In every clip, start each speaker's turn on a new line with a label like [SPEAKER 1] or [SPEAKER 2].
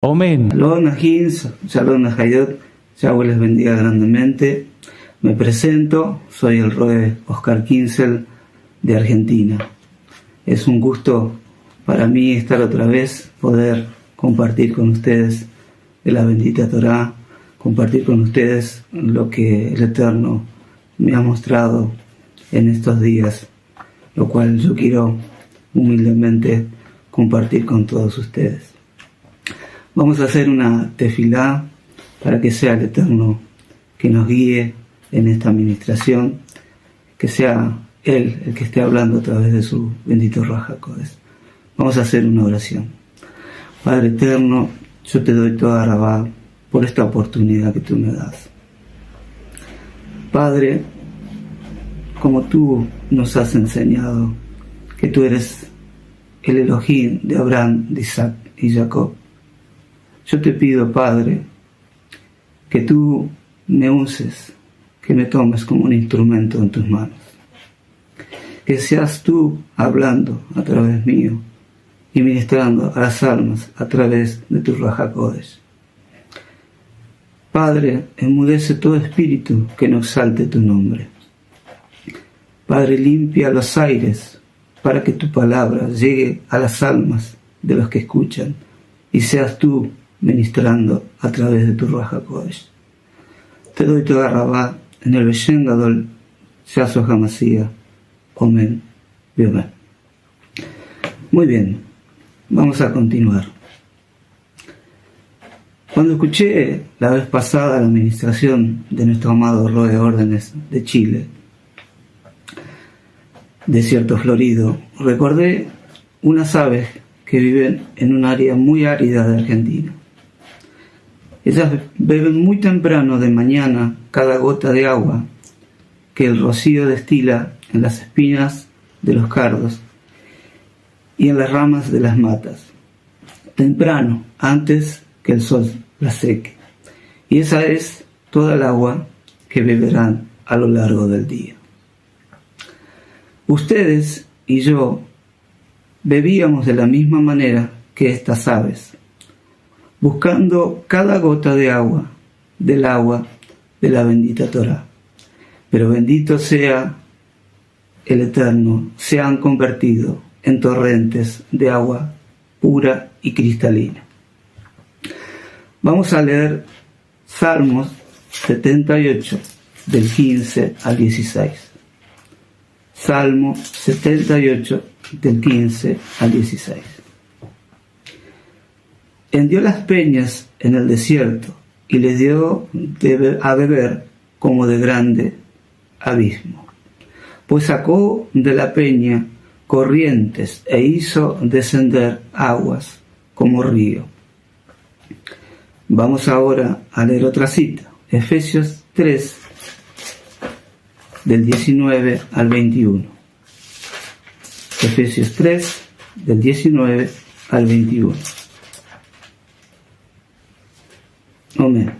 [SPEAKER 1] Amén.
[SPEAKER 2] Shalom Ajins, Shalom Ajayot, Yahweh les bendiga grandemente. Me presento, soy el Roe Oscar Kinsel de Argentina. Es un gusto para mí estar otra vez, poder compartir con ustedes de la bendita Torá, compartir con ustedes lo que el Eterno me ha mostrado en estos días, lo cual yo quiero humildemente compartir con todos ustedes. Vamos a hacer una tefilá para que sea el Eterno que nos guíe en esta administración, que sea Él el que esté hablando a través de su bendito Ruach HaKodesh. Vamos a hacer una oración. Padre Eterno, yo te doy toda rabá por esta oportunidad que tú me das. Padre, como tú nos has enseñado que tú eres el Elohim de Abraham, de Isaac y Jacob, yo te pido, Padre, que tú me uses, que me tomes como un instrumento en tus manos. Que seas tú hablando a través mío y ministrando a las almas a través de tu Ruach HaKodesh. Padre, enmudece todo espíritu que no exalte tu nombre. Padre, limpia los aires para que tu palabra llegue a las almas de los que escuchan y seas tú ministrando a través de tu Ruach HaKodesh. Te doy toda rabá en el Beshem Gadol Yahshua HaMashiach. Amén y amén. Muy bien, vamos a continuar. Cuando escuché la vez pasada la administración de nuestro amado Roe Órdenes de Chile, Desierto Florido, recordé unas aves que viven en un área muy árida de Argentina. Ellas beben muy temprano de mañana cada gota de agua que el rocío destila en las espinas de los cardos y en las ramas de las matas, temprano, antes que el sol las seque. Y esa es toda el agua que beberán a lo largo del día. Ustedes y yo bebíamos de la misma manera que estas aves, buscando cada gota de agua, del agua de la bendita Torá. Pero bendito sea el Eterno, se han convertido en torrentes de agua pura y cristalina. Vamos a leer Salmos 78, del 15 al 16. Salmo 78, del 15 al 16. Hendió las peñas en el desierto y les dio a beber como de grande abismo. Pues sacó de la peña corrientes e hizo descender aguas como río. Vamos ahora a leer otra cita. Efesios 3, del 19 al 21. Efesios 3, del 19 al 21. Amén.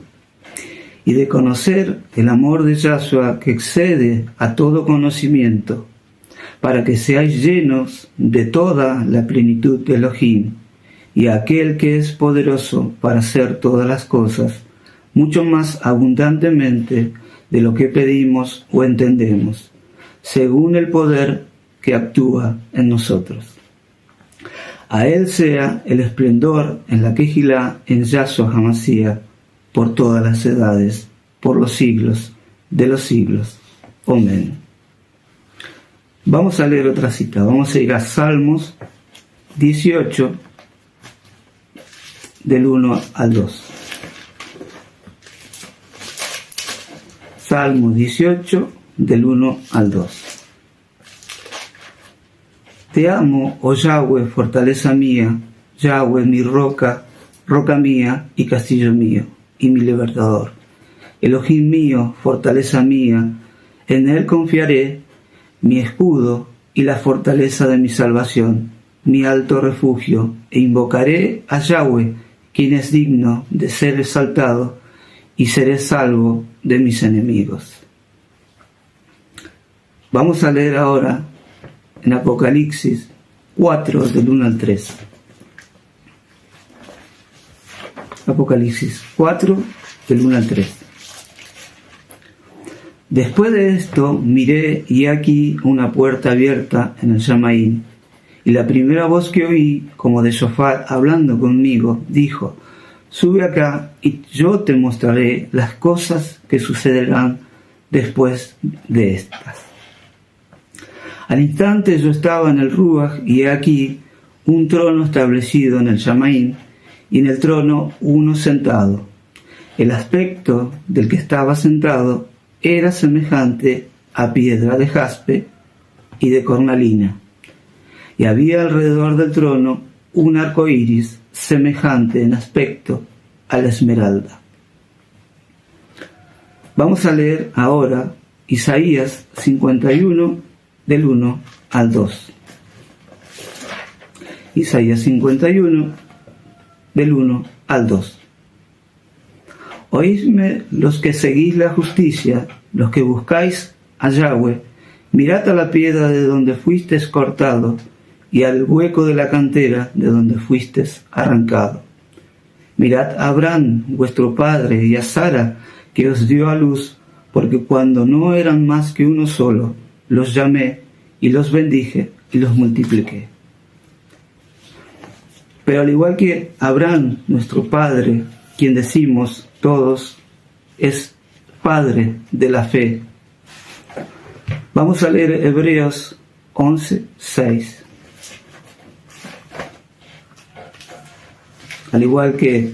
[SPEAKER 2] Y de conocer el amor de Yahshua que excede a todo conocimiento, para que seáis llenos de toda la plenitud de Elohim, y aquel que es poderoso para hacer todas las cosas, mucho más abundantemente de lo que pedimos o entendemos, según el poder que actúa en nosotros. A él sea el esplendor en la Kejilá en Yahshua HaMashiach, por todas las edades, por los siglos de los siglos. Amén. Vamos a leer otra cita. Vamos a ir a Salmos 18, del 1 al 2. Salmo 18, del 1 al 2. Te amo, oh Yahweh, fortaleza mía, Yahweh, mi roca, roca mía y castillo mío, y mi libertador. Elohim mío, fortaleza mía, en él confiaré, mi escudo y la fortaleza de mi salvación, mi alto refugio, e invocaré a Yahweh, quien es digno de ser exaltado, y seré salvo de mis enemigos. Vamos a leer ahora en Apocalipsis 4, del 1 al 3. Apocalipsis 4, del 1 al 3. Después de esto miré y aquí una puerta abierta en el Shamaín, y la primera voz que oí, como de shofar hablando conmigo, dijo: sube acá y yo te mostraré las cosas que sucederán después de estas. Al instante yo estaba en el Ruach y he aquí un trono establecido en el Shamaín y en el trono uno sentado. El aspecto del que estaba sentado era semejante a piedra de jaspe y de cornalina, y había alrededor del trono un arco iris semejante en aspecto a la esmeralda. Vamos a leer ahora Isaías 51, del 1 al 2. Isaías 51, del 1 al 2. Oídme los que seguís la justicia, los que buscáis a Yahweh, mirad a la piedra de donde fuisteis cortado, y al hueco de la cantera de donde fuisteis arrancado. Mirad a Abraham, vuestro padre, y a Sara, que os dio a luz, porque cuando no eran más que uno solo, los llamé, y los bendije, y los multipliqué. Pero al igual que Abraham, nuestro padre, quien decimos todos es padre de la fe, vamos a leer Hebreos 11, 6. Al igual que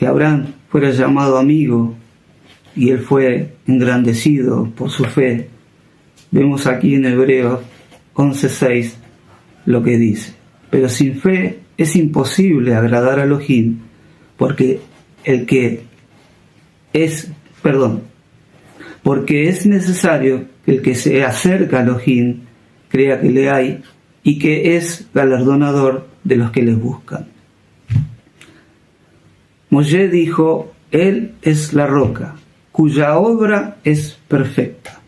[SPEAKER 2] Abraham fuera llamado amigo y él fue engrandecido por su fe, vemos aquí en Hebreos 11:6 lo que dice: pero sin fe es imposible agradar a Elohim, porque es necesario que el que se acerca a Elohim crea que le hay y que es galardonador de los que les buscan. Moshe dijo: Él es la roca, cuya obra es perfecta.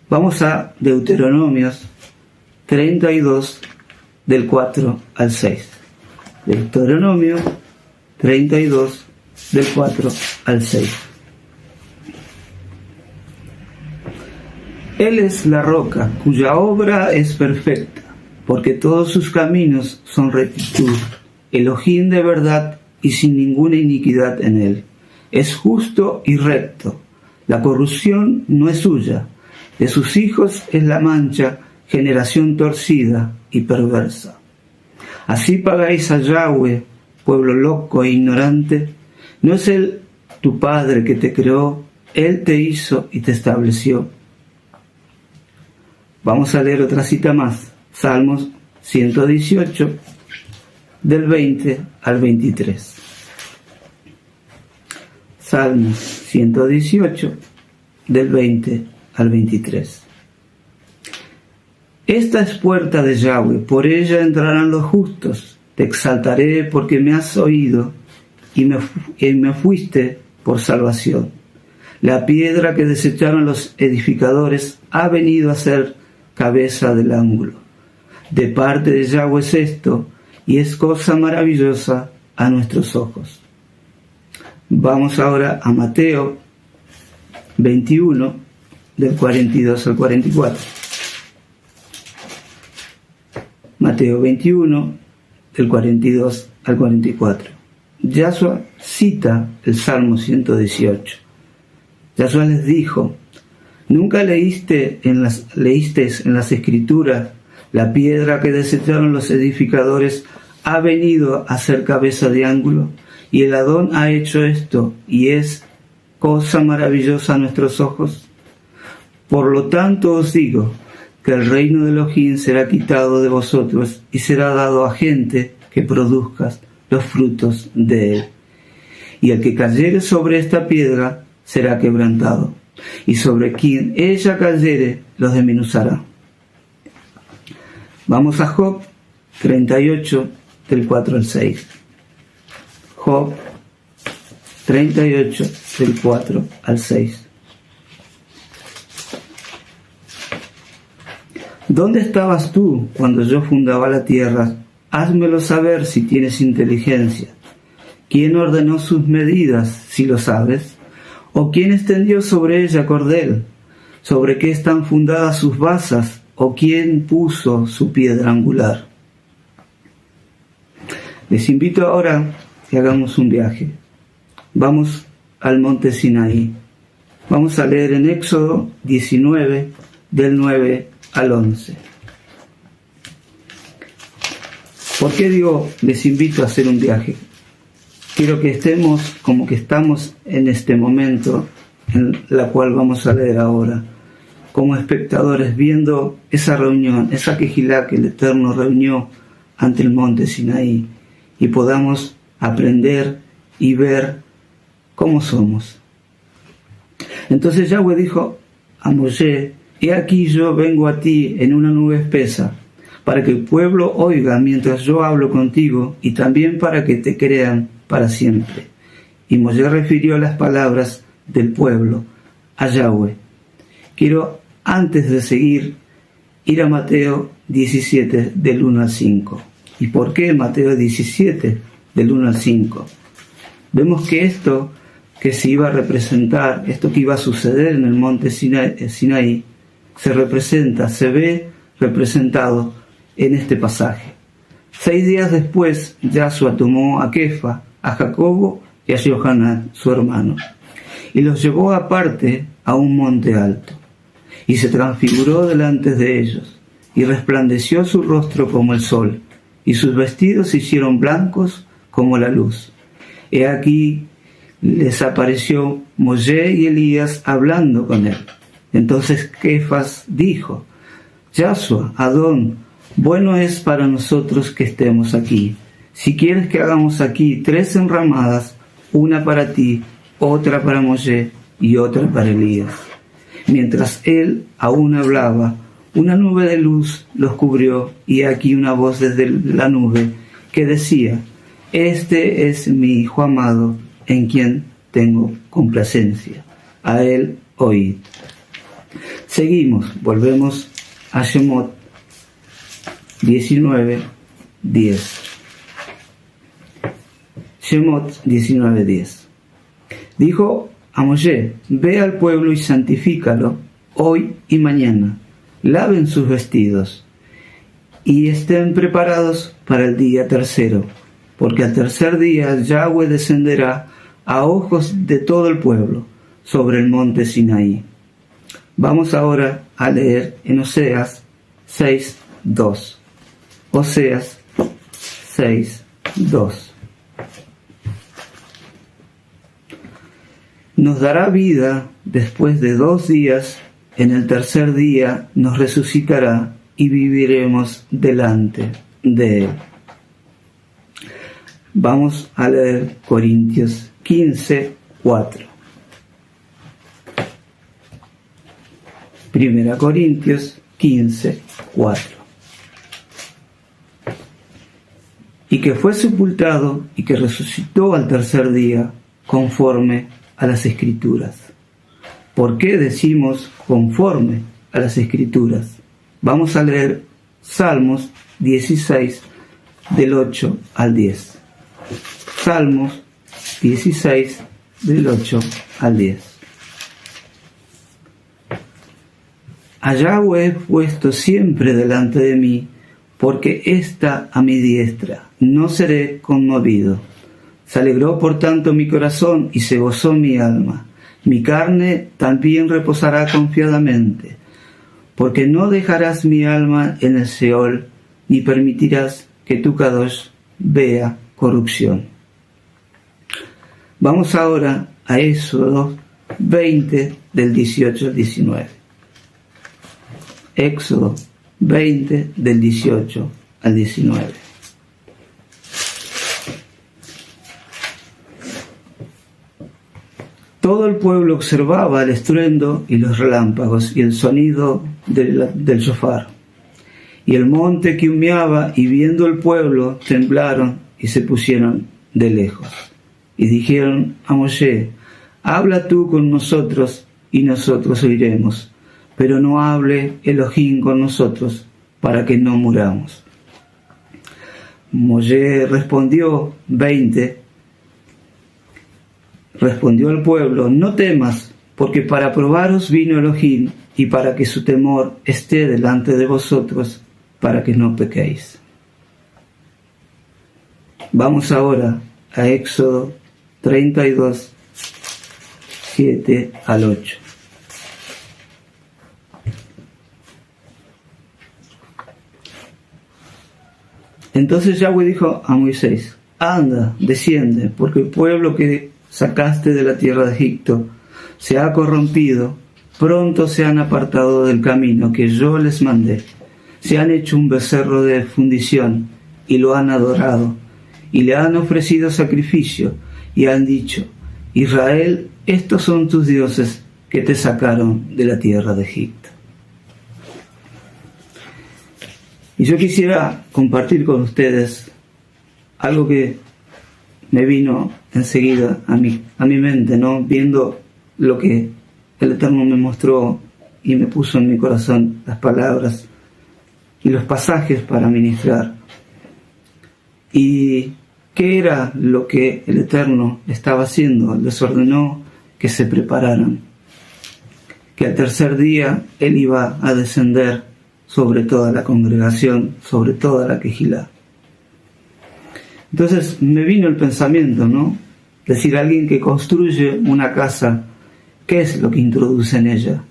[SPEAKER 2] Vamos a Deuteronomios 32, del 4 al 6. Deuteronomio 32, del 4 al 6. Él es la roca, cuya obra es perfecta, porque todos sus caminos son rectitud, Elohim de verdad y sin ninguna iniquidad en él. Es justo y recto, la corrupción no es suya, de sus hijos es la mancha, generación torcida y perversa. Así pagáis a Yahweh, pueblo loco e ignorante. ¿No es Él tu Padre que te creó? Él te hizo y te estableció. Vamos a leer otra cita más. Salmos 118, del 20 al 23. Salmos 118, del 20 al 23. Esta es puerta de Yahweh, por ella entrarán los justos. Te exaltaré porque me has oído y me fuiste por salvación. La piedra que desecharon los edificadores ha venido a ser cabeza del ángulo. De parte de Yahweh es esto, y es cosa maravillosa a nuestros ojos. Vamos ahora a Mateo 21, del 42 al 44. Mateo 21, del 42 al 44. Yahshua cita el Salmo 118. Yahshua les dijo: ¿nunca leísteis en las Escrituras: la piedra que desecharon los edificadores ha venido a ser cabeza de ángulo? Y el Adón ha hecho esto, y es cosa maravillosa a nuestros ojos. Por lo tanto os digo que el reino de Elohim será quitado de vosotros y será dado a gente que produzca los frutos de él. Y el que cayere sobre esta piedra será quebrantado, y sobre quien ella cayere los desmenuzará. Vamos a Job 38, del 4 al 6. Job 38, del 4 al 6. ¿Dónde estabas tú cuando yo fundaba la tierra? Házmelo saber si tienes inteligencia. ¿Quién ordenó sus medidas, si lo sabes? ¿O quién extendió sobre ella cordel? ¿Sobre qué están fundadas sus basas? ¿O quién puso su piedra angular? Les invito ahora que hagamos un viaje. Vamos al monte Sinaí. Vamos a leer en Éxodo 19, del 9 al 11. ¿Por qué digo les invito a hacer un viaje? Quiero que estemos como que estamos en este momento en la cual vamos a leer ahora, como espectadores viendo esa reunión, esa quejilá que el Eterno reunió ante el monte Sinaí, y podamos aprender y ver cómo somos. Entonces Yahweh dijo a Moshe: he aquí yo vengo a ti en una nube espesa, para que el pueblo oiga mientras yo hablo contigo, y también para que te crean para siempre. Y Moshe refirió las palabras del pueblo a Yahweh. Quiero, antes de seguir, ir a Mateo 17, del 1 al 5. ¿Y por qué Mateo 17, del 1 al 5? Vemos que esto que se iba a representar, esto que iba a suceder en el monte Sinaí, se ve representado en este pasaje. 6 días después, Yahshua tomó a Kefa, a Jacobo y a Johanán, su hermano, y los llevó aparte a un monte alto, y se transfiguró delante de ellos, y resplandeció su rostro como el sol, y sus vestidos se hicieron blancos como la luz. He aquí les apareció Moshe y Elías hablando con él. Entonces Kefas dijo: Yahshua, Adón, bueno es para nosotros que estemos aquí. Si quieres que hagamos aquí 3 enramadas, una para ti, otra para Moshe y otra para Elías. Mientras él aún hablaba, una nube de luz los cubrió, y aquí una voz desde la nube que decía: este es mi Hijo amado, en quien tengo complacencia. A él oíd. Seguimos, volvemos a Shemot 19, 10. Shemot 19, 10. Dijo a Moshe: ve al pueblo y santifícalo hoy y mañana. Laven sus vestidos y estén preparados para el día tercero, porque al tercer día Yahweh descenderá a ojos de todo el pueblo sobre el monte Sinaí. Vamos ahora a leer en Oseas 6, 2. Oseas 6, 2. Nos dará vida después de 2 días, en el tercer día nos resucitará y viviremos delante de él. Vamos a leer Corintios 15, 4. Primera Corintios 15, 4. Y que fue sepultado y que resucitó al tercer día, conforme a las Escrituras. ¿Por qué decimos conforme a las Escrituras? Vamos a leer Salmos 16, del 8 al 10. Salmos 16, del 8 al 10. A Yahweh he puesto siempre delante de mí, porque está a mi diestra, no seré conmovido. Se alegró por tanto mi corazón y se gozó mi alma. Mi carne también reposará confiadamente, porque no dejarás mi alma en el Seol, ni permitirás que tu Kadosh vea corrupción. Vamos ahora a Éxodo 20, del 18 al 19. Éxodo 20, del 18 al 19. Todo el pueblo observaba el estruendo y los relámpagos y el sonido del shofar. Y el monte que humeaba, y viendo el pueblo, temblaron y se pusieron de lejos. Y dijeron a Moshe: habla tú con nosotros y nosotros oiremos, pero no hable Elohim con nosotros, para que no muramos. Moshe respondió 20, respondió al pueblo: no temas, porque para probaros vino Elohim, y para que su temor esté delante de vosotros, para que no pequéis. Vamos ahora a Éxodo 32, 7 al 8. Entonces Yahweh dijo a Moisés: anda, desciende, porque el pueblo que sacaste de la tierra de Egipto se ha corrompido, pronto se han apartado del camino que yo les mandé, se han hecho un becerro de fundición y lo han adorado, y le han ofrecido sacrificio, y han dicho: Israel, estos son tus dioses que te sacaron de la tierra de Egipto. Y yo quisiera compartir con ustedes algo que me vino enseguida a mi mente, ¿no? Viendo lo que el Eterno me mostró y me puso en mi corazón las palabras y los pasajes para ministrar. ¿Y qué era lo que el Eterno estaba haciendo? Les ordenó que se prepararan, que al tercer día Él iba a descender sobre toda la congregación, sobre toda la quejilá. Entonces me vino el pensamiento, ¿no? Decir, alguien que construye una casa, ¿qué es lo que introduce en ella?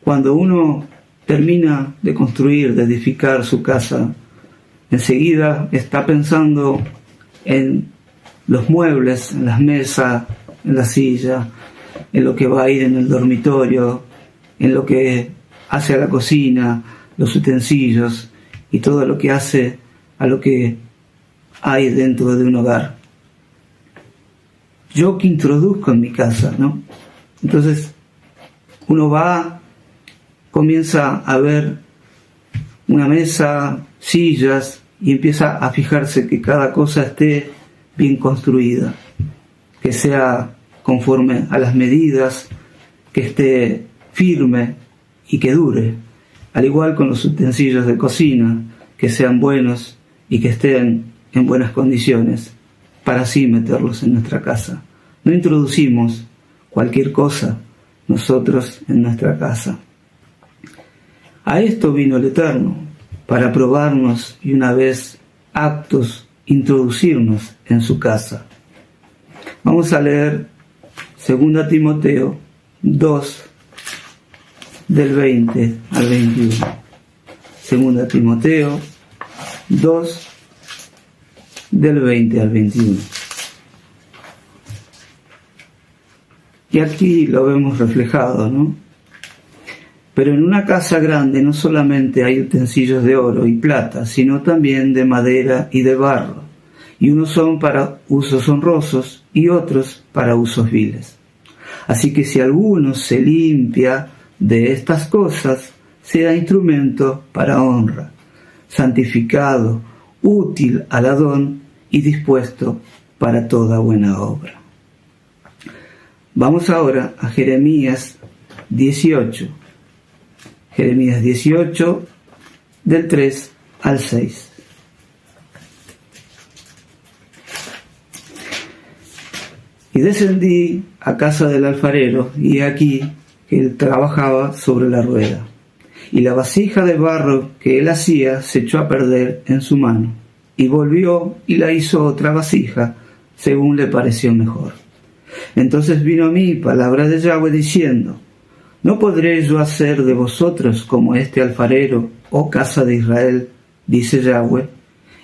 [SPEAKER 2] Cuando uno termina de construir, de edificar su casa, enseguida está pensando en los muebles, en las mesas, en la silla, en lo que va a ir en el dormitorio, en lo que hace a la cocina, los utensilios y todo lo que hace a lo que hay dentro de un hogar. Yo que introduzco en mi casa, ¿no? Entonces uno va, comienza a ver una mesa, sillas, y empieza a fijarse que cada cosa esté bien construida, que sea conforme a las medidas, que esté firme y que dure, al igual con los utensilios de cocina, que sean buenos y que estén en buenas condiciones, para así meterlos en nuestra casa. No introducimos cualquier cosa nosotros en nuestra casa. A esto vino el Eterno, para probarnos y una vez aptos, introducirnos en su casa. Vamos a leer 2 Timoteo 2, del 20 al 21. 2 Timoteo 2, del 20 al 21. Y aquí lo vemos reflejado, ¿no? Pero en una casa grande no solamente hay utensilios de oro y plata, sino también de madera y de barro, y unos son para usos honrosos y otros para usos viles. Así que si alguno se limpia de estas cosas, sea instrumento para honra, santificado, útil al Adón y dispuesto para toda buena obra. Vamos ahora a Jeremías 18. Jeremías 18, del 3 al 6. Y descendí a casa del alfarero, y aquí que él trabajaba sobre la rueda. Y la vasija de barro que él hacía se echó a perder en su mano. Y volvió y la hizo otra vasija, según le pareció mejor. Entonces vino a mí palabra de Yahweh diciendo: ¿no podré yo hacer de vosotros como este alfarero, oh casa de Israel? Dice Yahweh.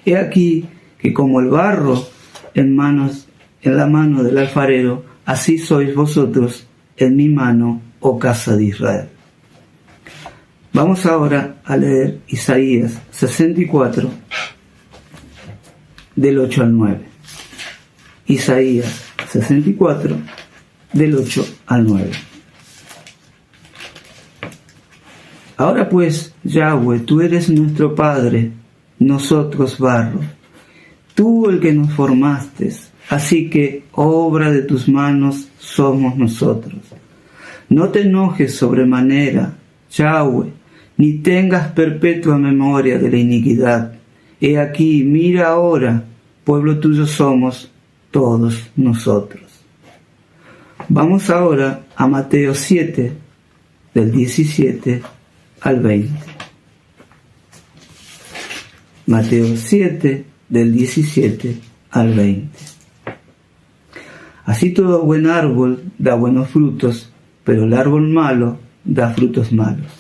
[SPEAKER 2] He aquí que como el barro en la mano del alfarero, así sois vosotros en mi mano, oh casa de Israel. Vamos ahora a leer Isaías 64, del 8 al 9. Isaías 64, del 8 al 9. Ahora pues, Yahweh, tú eres nuestro Padre, nosotros barro, tú el que nos formaste, así que obra de tus manos somos nosotros. No te enojes sobremanera, Yahweh, ni tengas perpetua memoria de la iniquidad. He aquí, mira ahora, pueblo tuyo somos todos nosotros. Vamos ahora a Mateo 7, del 17 al 20. Mateo 7, del 17 al 20. Así todo buen árbol da buenos frutos, pero el árbol malo da frutos malos.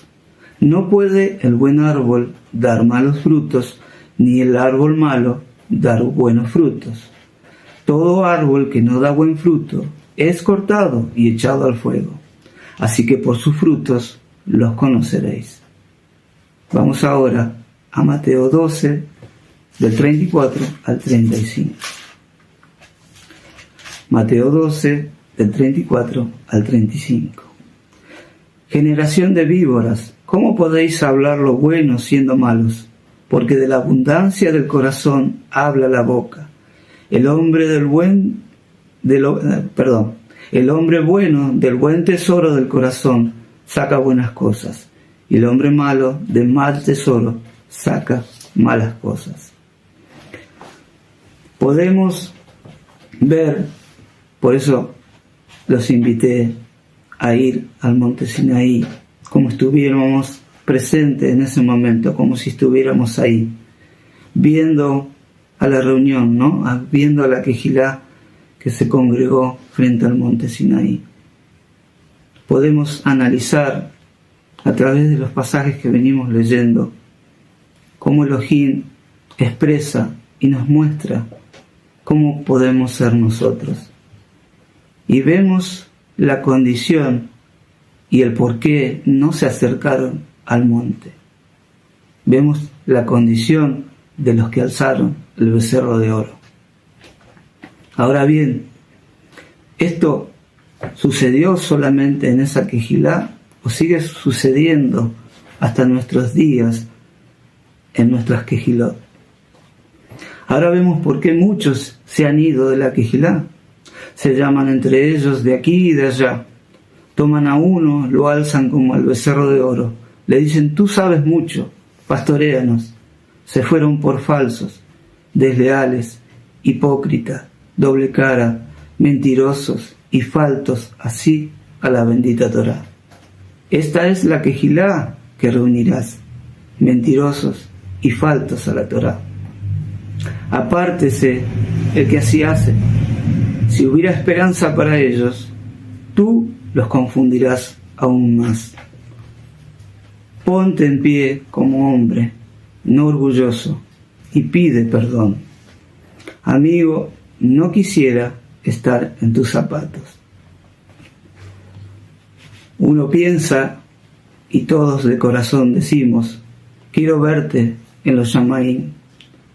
[SPEAKER 2] No puede el buen árbol dar malos frutos, ni el árbol malo dar buenos frutos. Todo árbol que no da buen fruto es cortado y echado al fuego. Así que por sus frutos los conoceréis. Vamos ahora a Mateo 12, del 34 al 35. Mateo 12, del 34 al 35. Generación de víboras, ¿cómo podéis hablar lo bueno siendo malos? Porque de la abundancia del corazón habla la boca. El hombre bueno del buen tesoro del corazón saca buenas cosas, y el hombre malo del mal tesoro saca malas cosas. Podemos ver, por eso los invité a ir al monte Sinaí, como estuviéramos presentes en ese momento, como si estuviéramos ahí, viendo a la reunión, viendo a la quejilá que se congregó frente al monte Sinaí. Podemos analizar a través de los pasajes que venimos leyendo cómo Elohim expresa y nos muestra cómo podemos ser nosotros. Y vemos la condición y el por qué no se acercaron al monte. Vemos la condición de los que alzaron el becerro de oro. Ahora bien, ¿esto sucedió solamente en esa quejilá o sigue sucediendo hasta nuestros días en nuestras quejilot? Ahora vemos por qué muchos se han ido de la quejilá. Se llaman entre ellos de aquí y de allá. Toman a uno, lo alzan como al becerro de oro. Le dicen, tú sabes mucho, pastoréanos. Se fueron por falsos, desleales, hipócritas, doble cara, mentirosos y faltos así a la bendita Torá. Esta es la quejilá que reunirás, mentirosos y faltos a la Torá. Apártese el que así hace. Si hubiera esperanza para ellos, tú los confundirás aún más. Ponte en pie como hombre, no orgulloso, y pide perdón. Amigo, no quisiera estar en tus zapatos. Uno piensa, y todos de corazón decimos, quiero verte en los Shamaim.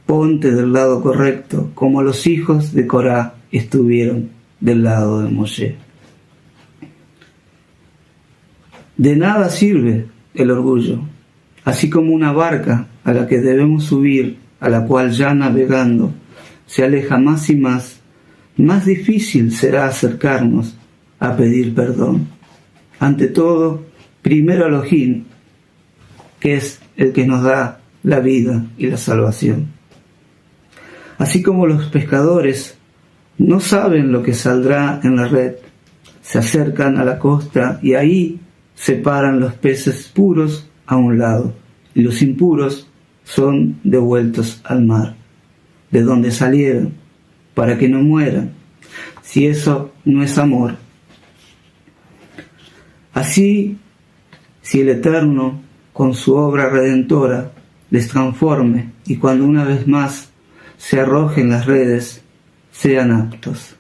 [SPEAKER 2] Ponte del lado correcto, como los hijos de Corá estuvieron del lado de Moshe. De nada sirve el orgullo, así como una barca a la que debemos subir, a la cual ya navegando se aleja más y más difícil será acercarnos a pedir perdón. Ante todo, primero Elohim, que es el que nos da la vida y la salvación. Así como los pescadores no saben lo que saldrá en la red, se acercan a la costa y ahí separan los peces puros a un lado y los impuros son devueltos al mar, de donde salieron, para que no mueran, si eso no es amor. Así, si el Eterno, con su obra redentora, les transforme y cuando una vez más se arrojen las redes, sean aptos.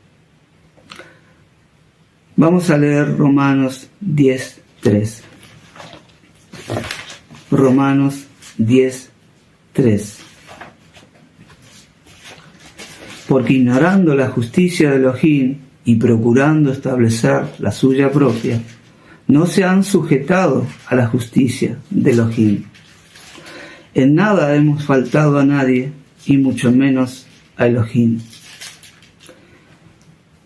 [SPEAKER 2] Vamos a leer Romanos 10:3. Romanos 10:3. Porque ignorando la justicia de Elohim y procurando establecer la suya propia, no se han sujetado a la justicia de Elohim. En nada hemos faltado a nadie, y mucho menos a Elohim.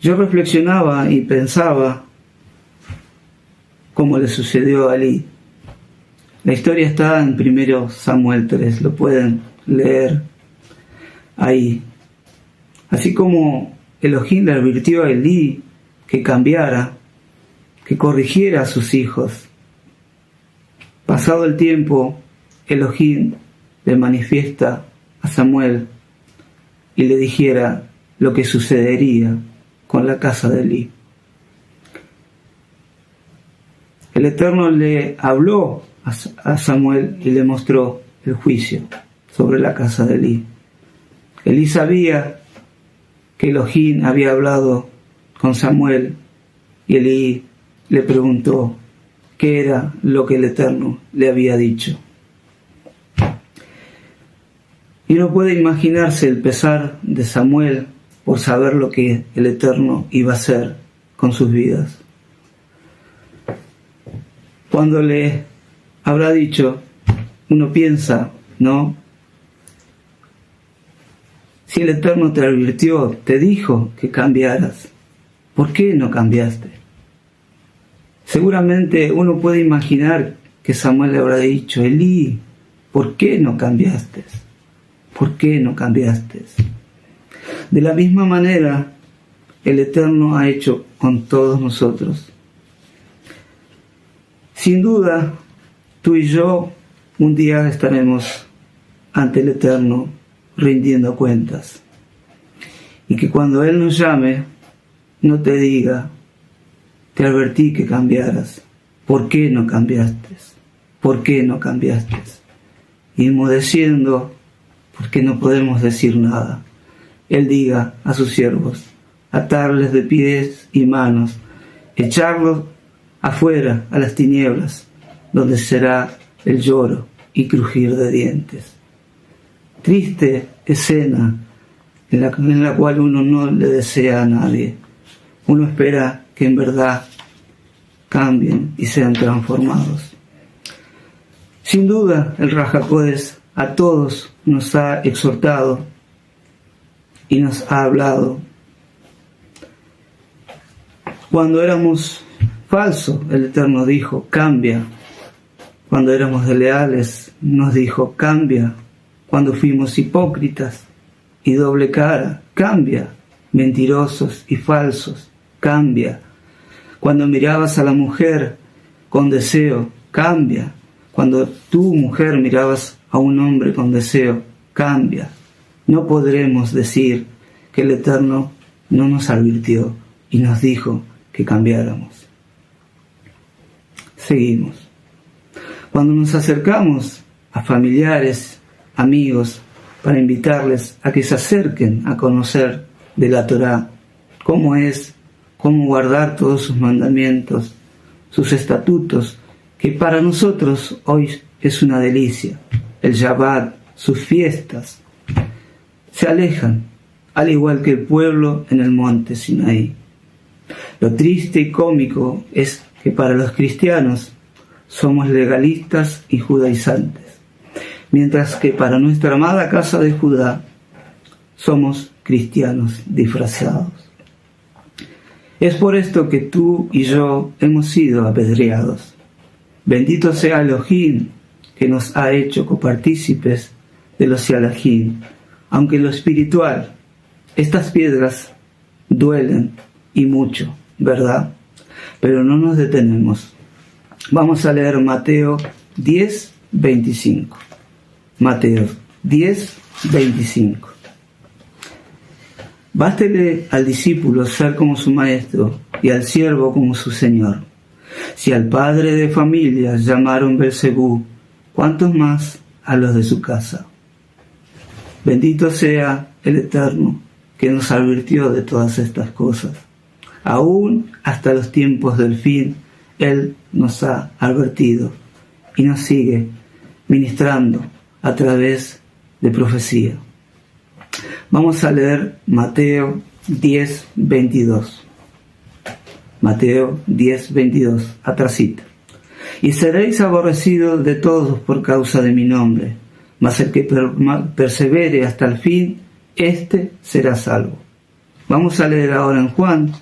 [SPEAKER 2] Yo reflexionaba y pensaba cómo le sucedió a Elí. La historia está en 1 Samuel 3, lo pueden leer ahí. Así como Elohim le advirtió a Elí que cambiara, que corrigiera a sus hijos. Pasado el tiempo, Elohim le manifiesta a Samuel y le dijera lo que sucedería con la casa de Elí. El Eterno le habló a Samuel y le mostró el juicio sobre la casa de Elí. Elí sabía que Elohim había hablado con Samuel y Elí le preguntó qué era lo que el Eterno le había dicho. Y no puede imaginarse el pesar de Samuel por saber lo que el Eterno iba a hacer con sus vidas. Cuando le habrá dicho, uno piensa, ¿no? Si el Eterno te advirtió, te dijo que cambiaras, ¿por qué no cambiaste? Seguramente uno puede imaginar que Samuel le habrá dicho, Elí, ¿por qué no cambiaste? ¿Por qué no cambiaste? De la misma manera, el Eterno ha hecho con todos nosotros. Sin duda, tú y yo un día estaremos ante el Eterno rindiendo cuentas. Y que cuando Él nos llame, no te diga, te advertí que cambiaras. ¿Por qué no cambiaste? ¿Por qué no cambiaste? Y enmudeciendo, porque no podemos decir nada, Él diga a sus siervos, atarles de pies y manos, echarlos afuera a las tinieblas, donde será el lloro y crujir de dientes. Triste escena en la cual uno no le desea a nadie. Uno espera que en verdad cambien y sean transformados. Sin duda, el Raja Kodesh a todos nos ha exhortado y nos ha hablado. Cuando éramos falsos, el Eterno dijo, cambia. Cuando éramos desleales, nos dijo, cambia. Cuando fuimos hipócritas y doble cara, cambia. Mentirosos y falsos, cambia. Cuando mirabas a la mujer con deseo, cambia. Cuando tú, mujer, mirabas a un hombre con deseo, cambia. No podremos decir que el Eterno no nos advirtió y nos dijo que cambiáramos. Seguimos. Cuando nos acercamos a familiares, amigos, para invitarles a que se acerquen a conocer de la Torá, cómo es, cómo guardar todos sus mandamientos, sus estatutos, que para nosotros hoy es una delicia, el Shabbat, sus fiestas, se alejan, al igual que el pueblo en el monte Sinaí. Lo triste y cómico es que para los cristianos somos legalistas y judaizantes, mientras que para nuestra amada casa de Judá somos cristianos disfrazados. Es por esto que tú y yo hemos sido apedreados. Bendito sea Elohim, que nos ha hecho copartícipes de los Sialahim, aunque en lo espiritual estas piedras duelen y mucho, ¿verdad? Pero no nos detenemos. Vamos a leer Mateo 10:25. Mateo 10:25. Bástele al discípulo ser como su maestro y al siervo como su señor. Si al padre de familia llamaron Belzebú, ¿cuántos más a los de su casa? Bendito sea el Eterno, que nos advirtió de todas estas cosas. Aún hasta los tiempos del fin, Él nos ha advertido y nos sigue ministrando a través de profecía. Vamos a leer Mateo 10:22. Mateo 10:22, atrasita. Y seréis aborrecidos de todos por causa de mi nombre, mas el que persevere hasta el fin, éste será salvo. Vamos a leer ahora en Juan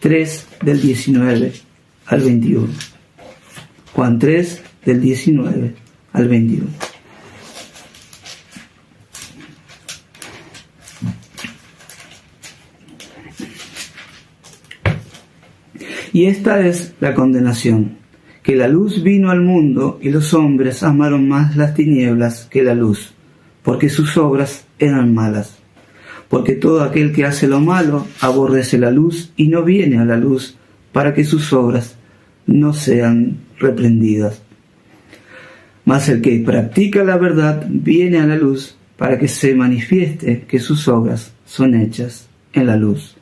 [SPEAKER 2] 3, del 19 al 21. Juan 3, del 19 al 21. Y esta es la condenación, que la luz vino al mundo y los hombres amaron más las tinieblas que la luz, porque sus obras eran malas. Porque todo aquel que hace lo malo aborrece la luz y no viene a la luz para que sus obras no sean reprendidas. Mas el que practica la verdad viene a la luz para que se manifieste que sus obras son hechas en la luz.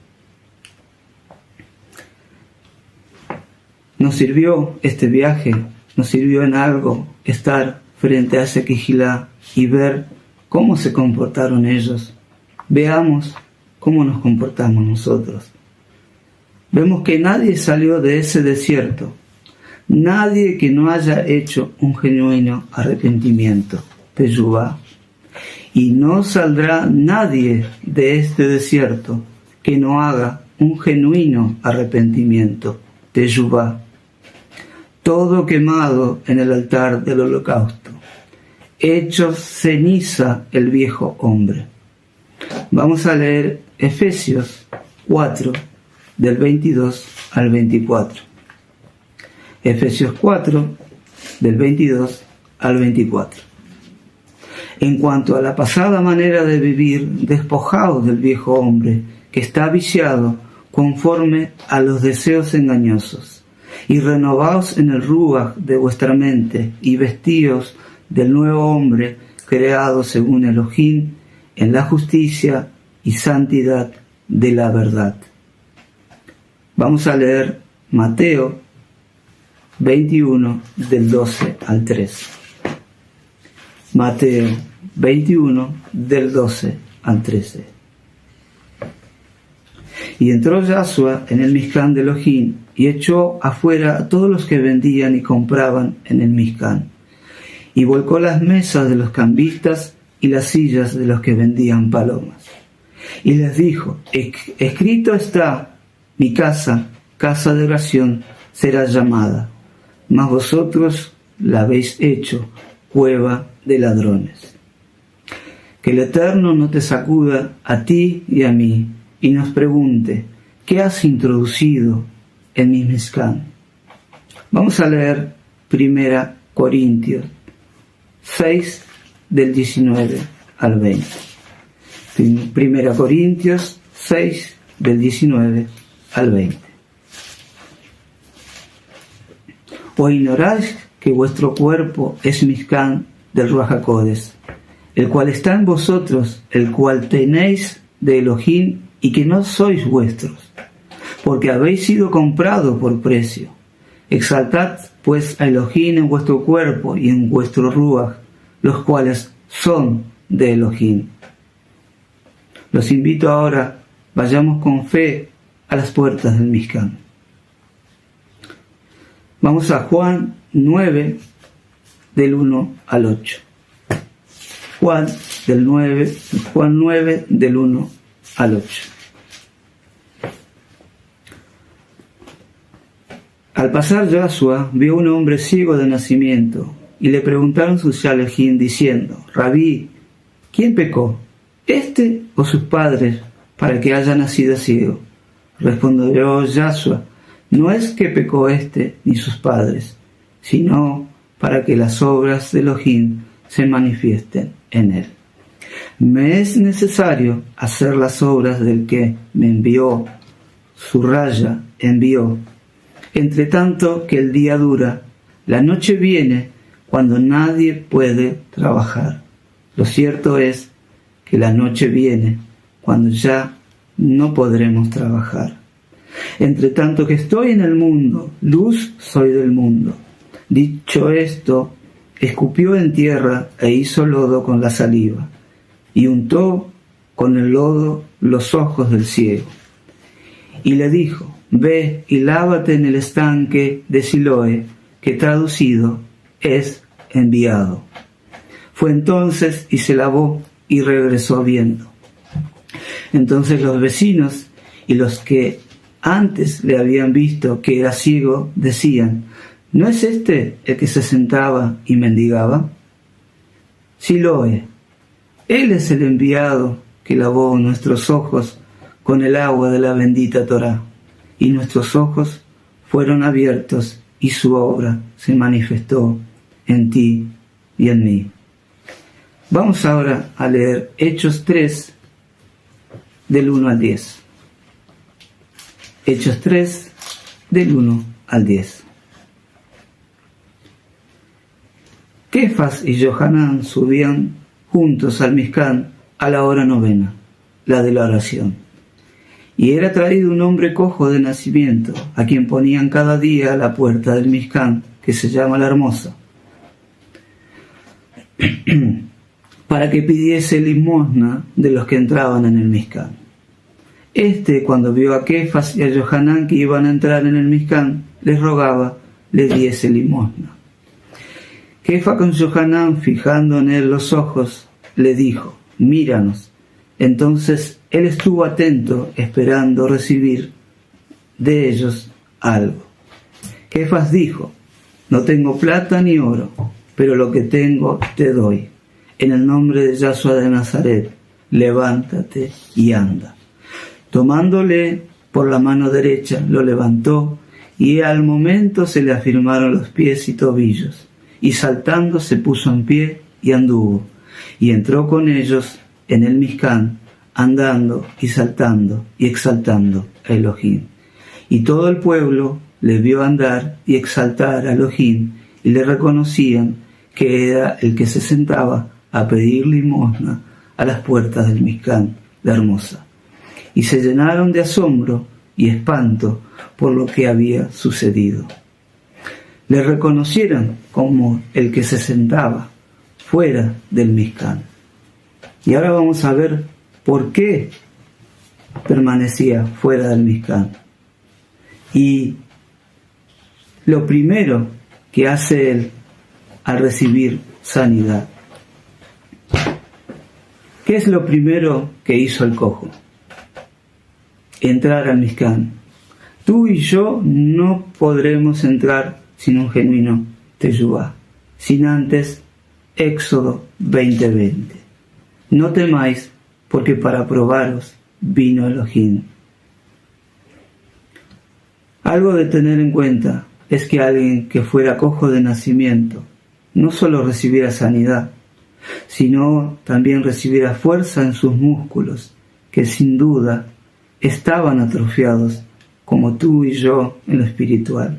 [SPEAKER 2] ¿Nos sirvió este viaje? ¿Nos sirvió en algo estar frente a ese Quijilá y ver cómo se comportaron ellos? Veamos cómo nos comportamos nosotros. Vemos que nadie salió de ese desierto, nadie que no haya hecho un genuino arrepentimiento, teshuvá. Y no saldrá nadie de este desierto que no haga un genuino arrepentimiento, teshuvá. Todo quemado en el altar del holocausto, hecho ceniza el viejo hombre. Vamos a leer Efesios 4, del 22 al 24. Efesios 4, del 22 al 24. En cuanto a la pasada manera de vivir, despojados del viejo hombre, que está viciado conforme a los deseos engañosos, y renovaos en el ruaj de vuestra mente, y vestíos del nuevo hombre, creado según Elohim, en la justicia y santidad de la verdad. Vamos a leer Mateo 21, del 12 al 13. Mateo 21, del 12 al 13. Y entró Yahshua en el Mishkan de Elohim, y echó afuera a todos los que vendían y compraban en el Mishkan, y volcó las mesas de los cambistas y las sillas de los que vendían palomas. Y les dijo: escrito está, mi casa, casa de oración, será llamada, mas vosotros la habéis hecho cueva de ladrones. Que el Eterno no te sacuda a ti y a mí, y nos pregunte: ¿qué has introducido en mi Mishkan? Vamos a leer 1 Corintios 6, del 19 al 20. 1 Corintios 6, del 19 al 20. ¿O ignoráis que vuestro cuerpo es Mishkan del Ruach HaKodesh, el cual está en vosotros, el cual tenéis de Elohim, y que no sois vuestros, porque habéis sido comprado por precio? Exaltad pues a Elohim en vuestro cuerpo y en vuestro Ruach, los cuales son de Elohim. Los invito ahora, vayamos con fe a las puertas del Mishkan. Vamos a Juan 9, del 1 al 8. Juan 9, del 1 al 8. Al pasar Yahshua vio un hombre ciego de nacimiento, y le preguntaron sus shalejín diciendo: Rabí, ¿quién pecó, este o sus padres, para que haya nacido ciego? Respondió Yahshua: no es que pecó este ni sus padres, sino para que las obras de Elohim se manifiesten en él. Me es necesario hacer las obras del que me envió, su raya envió. Entre tanto que el día dura, la noche viene cuando nadie puede trabajar. Lo cierto es que la noche viene cuando ya no podremos trabajar. Entre tanto que estoy en el mundo, luz soy del mundo. Dicho esto, escupió en tierra e hizo lodo con la saliva, y untó con el lodo los ojos del ciego. Y le dijo: ve y lávate en el estanque de Siloé, que traducido es enviado. Fue entonces y se lavó y regresó viendo. Entonces los vecinos y los que antes le habían visto que era ciego decían: ¿no es este el que se sentaba y mendigaba? Siloé, él es el enviado que lavó nuestros ojos con el agua de la bendita Torá. y nuestros ojos fueron abiertos y su obra se manifestó en ti y en mí. Vamos ahora a leer Hechos 3, del 1 al 10. Hechos 3, del 1 al 10. Kefas y Johanán subían juntos al Mizcán a la hora novena, la de la oración. Y era traído un hombre cojo de nacimiento, a quien ponían cada día a la puerta del Mizcán, que se llama La Hermosa, para que pidiese limosna de los que entraban en el Mizcán. Cuando vio a Kefas y a Johanán que iban a entrar en el Mizcán, les rogaba le diese limosna. Kefas con Johanán, fijando en él los ojos, le dijo: míranos. Entonces él estuvo atento, esperando recibir de ellos algo. Kefas dijo: no tengo plata ni oro, pero lo que tengo te doy. En el nombre de Yahshua de Nazaret, levántate y anda. Tomándole por la mano derecha, lo levantó, y al momento se le afirmaron los pies y tobillos, y saltando se puso en pie y anduvo, y entró con ellos en el Mizcán, andando y saltando y exaltando a Elohim. Y todo el pueblo le vio andar y exaltar a Elohim, y le reconocían que era el que se sentaba a pedir limosna a las puertas del Mizcán, la Hermosa. Y se llenaron de asombro y espanto por lo que había sucedido. Le reconocieron como el que se sentaba fuera del Mizcán. Y ahora vamos a ver por qué permanecía fuera del Mizcán. Y lo primero que hace él al recibir sanidad. ¿Qué es lo primero que hizo el cojo? Entrar al Mizcán. Tú y yo no podremos entrar sin un genuino teshuvá, sin antes Éxodo 20:20. No temáis, porque para probaros vino Elohim. Algo de tener en cuenta es que alguien que fuera cojo de nacimiento no solo recibiera sanidad, sino también recibiera fuerza en sus músculos, que sin duda estaban atrofiados como tú y yo en lo espiritual.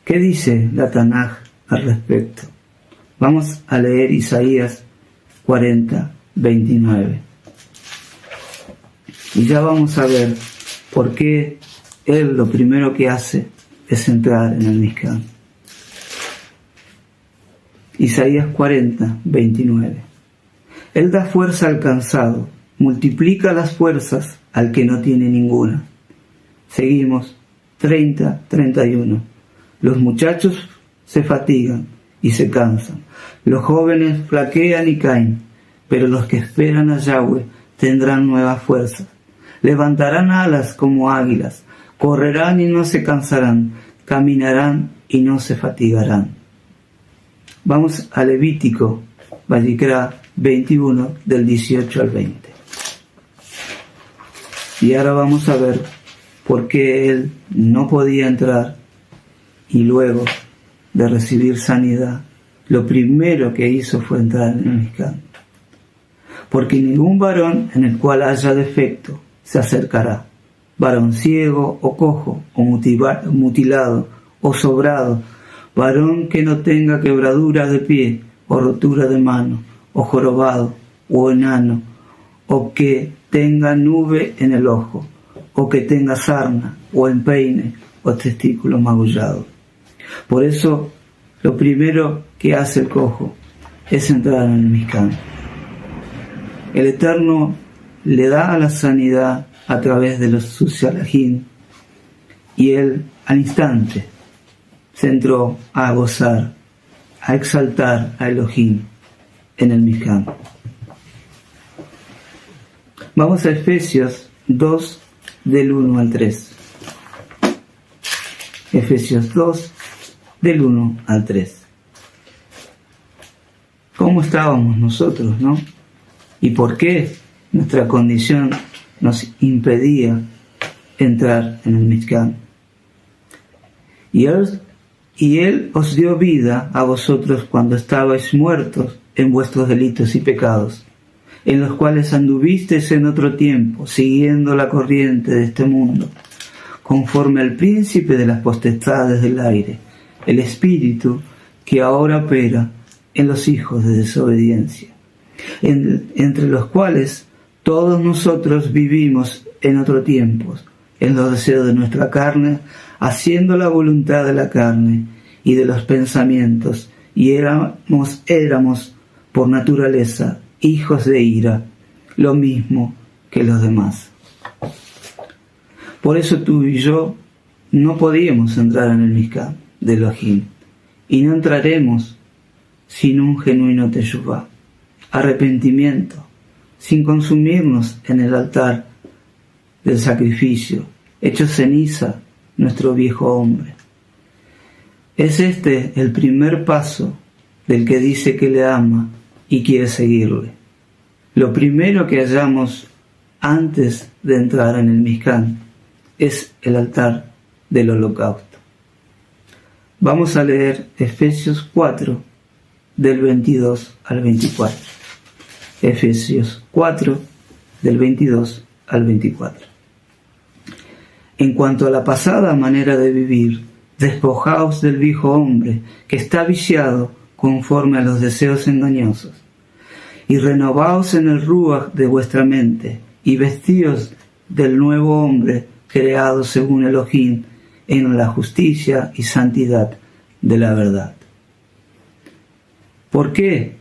[SPEAKER 2] ¿Qué dice la Tanaj al respecto? Vamos a leer Isaías 40:29. Y ya vamos a ver por qué él lo primero que hace es entrar en el Mizcán. Isaías 40:29. Él da fuerza al cansado, multiplica las fuerzas al que no tiene ninguna. Seguimos 30:31. Los muchachos se fatigan y se cansan, los jóvenes flaquean y caen, pero los que esperan a Yahweh tendrán nuevas fuerzas. Levantarán alas como águilas, correrán y no se cansarán, caminarán y no se fatigarán. Vamos a Levítico, Vayikra 21, del 18 al 20. Y ahora vamos a ver por qué él no podía entrar y luego de recibir sanidad, lo primero que hizo fue entrar en el Mizcán. Porque ningún varón en el cual haya defecto se acercará, varón ciego o cojo o mutilado o sobrado, varón que no tenga quebradura de pie o rotura de mano, o jorobado o enano, o que tenga nube en el ojo, o que tenga sarna o empeine o testículo magullado. Por eso, lo primero que hace el cojo es entrar en el Mizcán. El Eterno le da la sanidad a través de los Susialajim, y él al instante se entró a gozar, a exaltar a Elohim en el Mizcán. Vamos a Efesios 2, del 1 al 3. Efesios 2, del 1 al 3. ¿Cómo estábamos nosotros, no? ¿Y por qué nuestra condición nos impedía entrar en el Mishkan. Y él os dio vida a vosotros cuando estabais muertos en vuestros delitos y pecados, en los cuales anduvisteis en otro tiempo, siguiendo la corriente de este mundo, conforme al príncipe de las potestades del aire, el espíritu que ahora opera en los hijos de desobediencia, entre los cuales todos nosotros vivimos en otro tiempo, en los deseos de nuestra carne, haciendo la voluntad de la carne y de los pensamientos, y éramos por naturaleza hijos de ira, lo mismo que los demás. Por eso tú y yo no podíamos entrar en el Mishkan de Elohim, y no entraremos sin un genuino teshuvá, arrepentimiento, sin consumirnos en el altar del sacrificio, hecho ceniza nuestro viejo hombre. Es este el primer paso del que dice que le ama y quiere seguirle. Lo primero que hallamos antes de entrar en el Mishkan es el altar del holocausto. Vamos a leer Efesios 4, del 22 al 24. Efesios 4, del 22 al 24. En cuanto a la pasada manera de vivir, despojaos del viejo hombre que está viciado conforme a los deseos engañosos, y renovaos en el ruaj de vuestra mente, y vestíos del nuevo hombre creado según Elohim en la justicia y santidad de la verdad. ¿Por qué